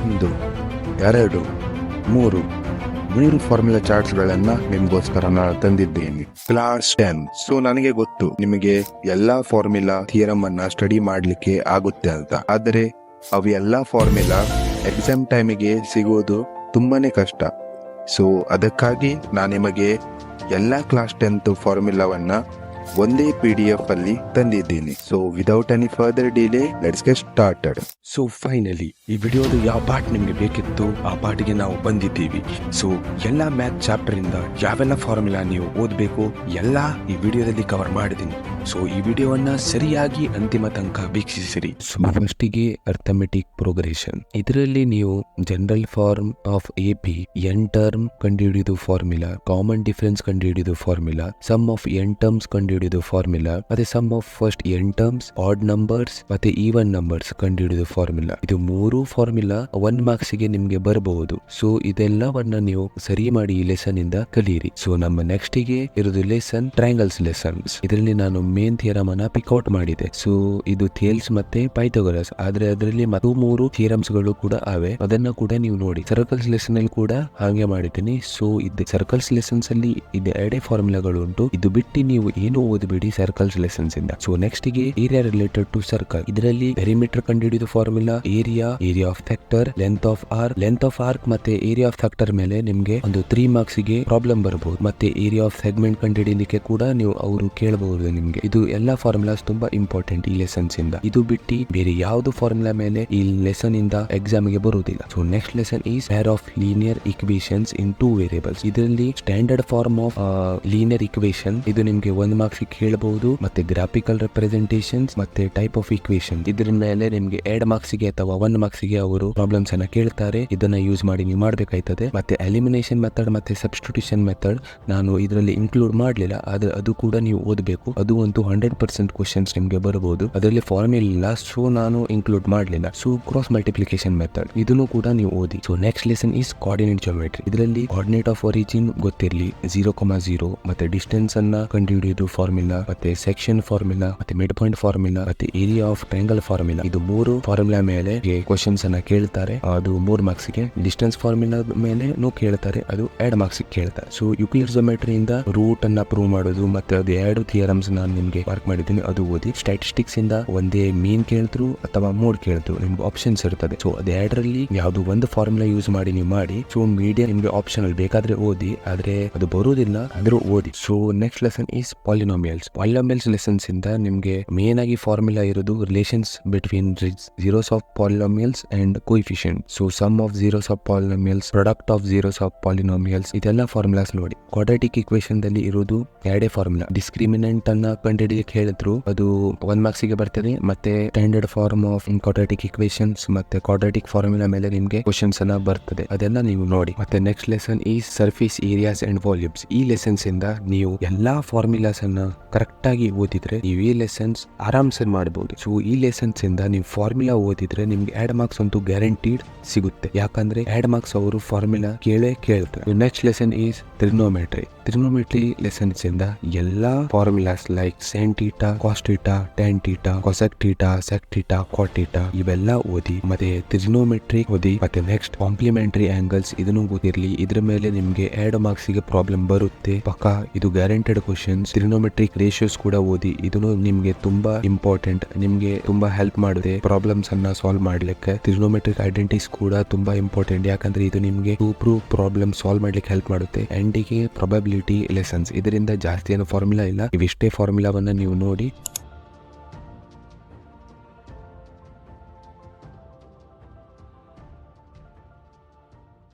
1, 2, 3 formula ಚಾರ್ಟ್ಸ್ಗಳನ್ನ ನಿಮ್ಗೋಸ್ಕರ ನಾನು ತಂದಿದ್ದೇನೆ. ಕ್ಲಾಸ್ 10. ಸೊ ನನಗೆ ಗೊತ್ತು ನಿಮಗೆ ಎಲ್ಲಾ ಫಾರ್ಮುಲಾ ಥಿಯರಮ್ ಅನ್ನ ಸ್ಟಡಿ ಮಾಡ್ಲಿಕ್ಕೆ ಆಗುತ್ತೆ ಅಂತ. ಆದರೆ ಅವು ಎಲ್ಲಾ ಫಾರ್ಮುಲಾ ಎಕ್ಸಾಮ್ ಟೈಮಿಗೆ ಸಿಗೋದು ತುಂಬಾನೇ ಕಷ್ಟ. ಸೊ ಅದಕ್ಕಾಗಿ ನಾನು ನಿಮಗೆ ಎಲ್ಲಾ ಕ್ಲಾಸ್ 10th ಫಾರ್ಮುಲಾವನ್ನ ಒಂದೇ PDF ಅಲ್ಲಿ ತಂದಿದ್ದೀನಿ. So without any further delay let's get started. So finally ಈ ವಿಡಿಯೋದು ಯಾವ ಪಾರ್ಟ್ ನಿಮಗೆ ಬೇಕಿತ್ತು ಆ ಪಾರ್ಟ್ಗೆ ನಾವು ಬಂದಿದ್ದೀವಿ. ಸೊ ಎಲ್ಲಾ ಮ್ಯಾಥ್ ಚಾಪ್ಟರ್ ಇಂದ ಯಾವೆಲ್ಲ ಫಾರ್ಮುಲಾ ನೀವು ಓದಬೇಕು ಎಲ್ಲ ಈ ವಿಡಿಯೋದಲ್ಲಿ ಕವರ್ ಮಾಡಿದ್ದೀನಿ. ಸೊ ಈ ವಿಡಿಯೋವನ್ನ ಸರಿಯಾಗಿ ಅಂತಿಮ ತನಕ ವೀಕ್ಷಿಸಿರಿ. ಸೊ ಫಸ್ಟಿಗೆ ಅರ್ಥಮೆಟಿಕ್ ಪ್ರೋಗ್ರೆಷನ್. ಇದರಲ್ಲಿ ನೀವು general form of AP, n term ಕಂಡುಹಿಡಿದು ಫಾರ್ಮುಲಾ, ಕಾಮನ್ ಡಿಫರೆನ್ಸ್ ಕಂಡುಹಿಡಿದು formula, sum of n terms ಕಂಡುಹಿಡಿದು ಫಾರ್ಮುಲಾ, ಮತ್ತೆ sum of first n terms, odd numbers ಮತ್ತೆ ಈವನ್ ನಂಬರ್ಸ್ ಕಂಡುಹಿಡಿದು ಫಾರ್ಮುಲಾ. ಇದು 3 ಫಾರ್ಮುಲಾ 1 ಮಾರ್ಕ್ಸ್ ಗೆ ನಿಮ್ಗೆ ಬರಬಹುದು. ಸೊ ಇದೆಲ್ಲವನ್ನ ನೀವು ಸರಿ ಮಾಡಿ ಈ ಲೆಸನ್ ಇಂದ ಕಲಿಯಿರಿ. ಸೊ ನಮ್ಮ ನೆಕ್ಸ್ಟ್ ಗೆ ಇರೋದು ಲೆಸನ್ ಟ್ರಯಾಂಗಲ್ಸ್ ಲೆಸನ್ಸ್. ಇದರಲ್ಲಿ ನಾನು ಮೇನ್ ಥಿಯರಮ್ ಅನ್ನ ಪಿಕ್ಔಟ್ ಮಾಡಿದೆ. ಸೊ ಇದು ಥೇಲ್ಸ್ ಮತ್ತೆ ಪೈಥಾಗರಸ್. ಆದ್ರೆ ಅದರಲ್ಲಿ ಮತ್ತು 3 ಥಿಯರಮ್ಸ್ ಗಳು ಕೂಡ ಆವೆ, ಅದನ್ನ ಕೂಡ ನೀವು ನೋಡಿ. ಸರ್ಕಲ್ಸ್ ಲೆಸನ್ ಅಲ್ಲಿ ಕೂಡ ಹಾಗೆ ಮಾಡಿದ್ದೀನಿ. ಸೊ ಇದು ಸರ್ಕಲ್ಸ್ ಲೆಸನ್ಸ್ ಅಲ್ಲಿ ಇದು 2 ಫಾರ್ಮುಲಾಗಳು ಉಂಟು. ಇದು ಬಿಟ್ಟು ನೀವು ಏನು ಓದಬೇಡಿ ಸರ್ಕಲ್ಸ್ ಲೆಸನ್ಸ್ ಇಂದ. ಸೊ ನೆಕ್ಸ್ಟ್ ಗೆ ಏರಿಯಾ ರಿಲೇಟೆಡ್ ಟು ಸರ್ಕಲ್. ಇದರಲ್ಲಿ ಪೆರಿಮೀಟರ್ ಕಂಡುಹಿಡಿದು formula, area of sector, length of arc ಮತ್ತೆ ಏರಿಯಾ ಆಫ್ ಸೆಕ್ಟರ್ ಮೇಲೆ ನಿಮ್ಗೆ ಒಂದು 3 ಮಾರ್ಕ್ಸ್ ಗೆ ಪ್ರಾಬ್ಲಮ್ ಬರಬಹುದು. ಮತ್ತೆ ಏರಿಯಾ ಆಫ್ ಸೆಗ್ಮೆಂಟ್ ಕಂಡುಹಿಡಿಯಲಿಕ್ಕೆ ಕೂಡ ನೀವು ಅವರು ಕೇಳಬಹುದು ನಿಮ್ಗೆ. ಇದು ಎಲ್ಲಾ ಫಾರ್ಮುಲಾಸ್ ತುಂಬಾ ಇಂಪಾರ್ಟೆಂಟ್ ಈ ಲೆಸನ್ಸ್ ಇಂದ. ಇದು ಬಿಟ್ಟು ಬೇರೆ ಯಾವ್ದು ಫಾರ್ಮುಲಾ ಮೇಲೆ ಈ ಲೆಸನ್ ಇಂದ ಎಕ್ಸಾಮ್ ಗೆ ಬರುವುದಿಲ್ಲ. So next lesson is pair of linear equations in 2 variables. ಇದರಲ್ಲಿ standard form of linear equation, ಇದು ನಿಮ್ಗೆ 1 ಮಾರ್ಕ್ಸ್ ಕೇಳಬಹುದು. ಮತ್ತೆ ಗ್ರಾಫಿಕಲ್ ರೆಪ್ರೆಸೆಂಟೇಷನ್ಸ್ ಮತ್ತೆ ಟೈಪ್ ಆಫ್ ಇಕ್ವೇಶನ್, ಇದ್ರ ಮೇಲೆ ನಿಮ್ಗೆ 2 ಮಾರ್ಕ್ಸ್ ಗೆ ಅಥವಾ 1 ಮಾರ್ಕ್ಸ್ ಗೆ ಅವರು ಪ್ರಾಬ್ಲಮ್ಸ್ ಅನ್ನ ಕೇಳ್ತಾರೆ. ಇದನ್ನ ಯೂಸ್ ಮಾಡಿ ನೀವು ಮಾಡಬೇಕಾಯ್ತದೆ. ಮತ್ತೆ ಎಲಿಮಿನೇಷನ್ ಮೆಥಡ್ ಮತ್ತೆ ಸಬ್ಸ್ಟಿಟ್ಯೂಷನ್ ಮೆಥಡ್ ನಾನು ಇದರಲ್ಲಿ ಇನ್ಕ್ಲೂಡ್ ಮಾಡಲಿಲ್ಲ, ಆದ್ರೆ ಅದು ಕೂಡ ನೀವು ಓದಬೇಕು. ಅದು ಒಂದು 100% ಕ್ವಶನ್ಸ್ ನಿಮ್ಗೆ ಬರಬಹುದು. ಅದರಲ್ಲಿ ಫಾರ್ಮುಲಾ ಇಲ್ಲ, ಸೊ ನಾನು ಇನ್ಕ್ಲೂಡ್ ಮಾಡಲಿಲ್ಲ. ಸೊ ಕ್ರಾಸ್ ಮಲ್ಟಿಪ್ಲಿಕೇಶನ್ ಮೆಥಡ್ ಇದನ್ನು ಕೂಡ ನೀವು ಓದಿ. So next lesson is coordinate geometry. ಇದರಲ್ಲಿ ಕೋಆರ್ಡಿನೇಟ್ ಆಫ್ ಒರಿಜಿನ್ ಗೊತ್ತಿರಲಿ, 0,0 ಮತ್ತೆ ಡಿಸ್ಟೆನ್ಸ್ ಅನ್ನ ಕಂಡುಹಿಡಿಯುವುದು ಫಾರ್ಮುಲಾ, ಮತ್ತೆ ಸೆಕ್ಷನ್ ಫಾರ್ಮುಲಾ, ಮತ್ತೆ ಮಿಡ್ ಪಾಯಿಂಟ್ ಫಾರ್ಮುಲಾ, ಮತ್ತೆ ಏರಿಯಾ ಆಫ್ ಟ್ರಯಾಂಗಲ್ ಫಾರ್ಮುಲಾ. ಇದು 3 ಫಾರ್ಮುಲಾ ಮೇಲೆ ಕ್ವಶನ್ಸ್ ಅನ್ನ ಕೇಳ್ತಾರೆ. ಅದು 3 ಮಾರ್ಕ್ಸ್ ಗೆ. ಡಿಸ್ಟೆನ್ಸ್ ಫಾರ್ಮುಲಾ ಮೇಲೆ ಕೇಳ್ತಾರೆ, ಅದು 2 ಮಾರ್ಕ್ಸ್ ಗೆ ಕೇಳ್ತಾರೆ. ಸೊ ಯೂಕ್ಲಿಡ್ ಜಿಯೋಮೆಟ್ರಿ ಇಂದ ರೂಟ್ ಅನ್ನ ಪ್ರೂವ್ ಮಾಡೋದು, ಮತ್ತೆ ಅದು 2 ಥಿಯರಮ್ಸ್ ನಾನು ನಿಮ್ಗೆ ಮಾರ್ಕ್ ಮಾಡಿದ್ದೀನಿ, ಅದು ಓದಿ. ಸ್ಟ್ಯಾಟಿಸ್ಟಿಕ್ಸ್ ಇಂದ ಒಂದೇ ಮೀನ್ ಕೇಳಿದ್ರು ಅಥವಾ ಮೋಡ್ ಕೇಳಿದ್ರು ನಿಮ್ಗೆ ಆಪ್ಷನ್ಸ್ ಇರ್ತದೆ. ಸೊ ಅದು 2ರಲ್ಲಿ ಯಾವ್ದು ಒಂದು ಫಾರ್ಮುಲಾ ಯೂಸ್ ಮಾಡಿ ನೀವು ಮಾಡಿ. ಸೊ ಮೀಡಿಯಂ ನಿಮ್ಗೆ ಆಪ್ಷನಲ್, ಬೇಕಾದ್ರೆ ಓದಿ, ಆದ್ರೆ ಅದು ಬರುವುದಿಲ್ಲ ಆದ್ರೂ ಓದಿ. So next lesson is polynomials lessons ಇಂದ ನಿಮ್ಗೆ ಮೇನ್ ಆಗಿ ಫಾರ್ಮುಲಾ ಇರೋದು relations between zeros of polynomials and coefficient. So sum of zeros of polynomials, product of zeros of polynomials, ಇದೆಲ್ಲ ಫಾರ್ಮುಲಾಸ್ ನೋಡಿ. ಕ್ವಾಡ್ರಾಟಿಕ್ ಇಕ್ವೇಶನ್ ದಲ್ಲಿ ಇರೋದು 2 ಫಾರ್ಮುಲಾ. ಡಿಸ್ಕ್ರಿಮಿನೆಂಟ್ ಅನ್ನ ಕಂಡುಹಿಡಿಯಕ್ಕೆ ಹೇಳಿದ್ರು, ಅದು 1 ಮಾರ್ಕ್ಸ್ ಗೆ ಬರ್ತದೆ. ಮತ್ತೆ standard form of quadratic equations ಮತ್ತೆ ಕ್ವಾಡ್ರಾಟಿಕ್ ಫಾರ್ಮುಲಾ ಮೇಲೆ ನಿಮ್ಗೆ ಕ್ವಶನ್ಸ್ ಅನ್ನ ಬರ್ತದೆ, ಅದೆಲ್ಲ ನೀವು ನೋಡಿ. ಮತ್ತೆ ನೆಕ್ಸ್ಟ್ ಲೆಸನ್ ಈ ಸರ್ಫೇಸ್ ಏರಿಯಾಸ್ ಅಂಡ್ ವಾಲ್ಯೂಮ್ಸ್. ಈ ಲೆಸನ್ಸ್ ಇಂದ ನೀವು ಎಲ್ಲಾ ಫಾರ್ಮುಲಾಸ್ ಅನ್ನ ಕರೆಕ್ಟ್ ಆಗಿ ಓದಿದ್ರೆ ನೀವು ಈ ಲೆಸನ್ಸ್ ಆರಾಮ್ಸೆ ಮಾಡಬಹುದು. ಸೊ ಈ ಲೆಸನ್ಸ್ ಇಂದ ನೀವು ಫಾರ್ಮುಲಾ ಓದಿದ್ರೆ ನಿಮ್ಗೆ 2 ಮಾರ್ಕ್ಸ್ ಅಂತೂ ಗ್ಯಾರಂಟೀಡ್ ಸಿಗುತ್ತೆ. ಯಾಕಂದ್ರೆ 2 ಮಾರ್ಕ್ಸ್ ಅವರು ಫಾರ್ಮುಲಾ ಕೇಳ್ತಾರೆ. Next lesson is trigonometry lessons ಇಂದ ಎಲ್ಲಾ formulas like sine theta, cos theta, tan theta, cosec theta, sec theta, cot theta ಇವೆಲ್ಲ ಓದಿ. ಮತ್ತೆ ಟ್ರಿಗ್ನೋಮೆಟ್ರಿ ಓದಿ. ಮತ್ತೆ ನೆಕ್ಸ್ಟ್ ಕಾಂಪ್ಲಿಮೆಂಟರಿ ಆಂಗಲ್ಸ್, ಇದನ್ನು ಗೊತ್ತಿರಲಿ. ಇದ್ರ ಮೇಲೆ ನಿಮ್ಗೆ 2 ಮಾರ್ಕ್ಸ್ ಗೆ ಪ್ರಾಬ್ಲಮ್ ಬರುತ್ತೆ ಪಕ್ಕ, ಇದು ಗ್ಯಾರಂಟೆಡ್ ಕ್ವಶನ್ಸ್. ಟ್ರಿಗ್ನೋಮೆಟ್ರಿಕ್ ರೇಷಿಯೋಸ್ ಕೂಡ ಓದಿ, ಇದನ್ನು ನಿಮ್ಗೆ ತುಂಬಾ ಇಂಪಾರ್ಟೆಂಟ್, ನಿಮ್ಗೆ ತುಂಬಾ ಹೆಲ್ಪ್ ಮಾಡುತ್ತೆ ಪ್ರಾಬ್ಲಮ್ಸ್ ಅನ್ನ ಸಾಲ್ವ್ ಮಾಡ್ಲಿಕ್ಕೆ. ಟ್ರಿಗ್ನೋಮೆಟ್ರಿಕ್ ಐಡೆಂಟಿಟೀಸ್ ಕೂಡ ತುಂಬಾ ಇಂಪಾರ್ಟೆಂಟ್, ಯಾಕಂದ್ರೆ ಇದು ನಿಮ್ಗೆ ಟು ಪ್ರೂವ್ ಪ್ರಾಬ್ಲಮ್ ಸಾಲ್ವ್ ಮಾಡ್ಲಿಕ್ಕೆ ಹೆಲ್ಪ್ ಮಾಡುತ್ತೆ. ಎಂಡಿಗೆ ಪ್ರಾಬಬಿಲಿಟಿ ಲೆಸನ್ಸ್, ಇದರಿಂದ ಜಾಸ್ತಿ ಏನು ಫಾರ್ಮುಲಾ ಇಲ್ಲ, ಇವಿಷ್ಟೇ ಫಾರ್ಮುಲಾವನ್ನ ನೀವು ನೋಡಿ.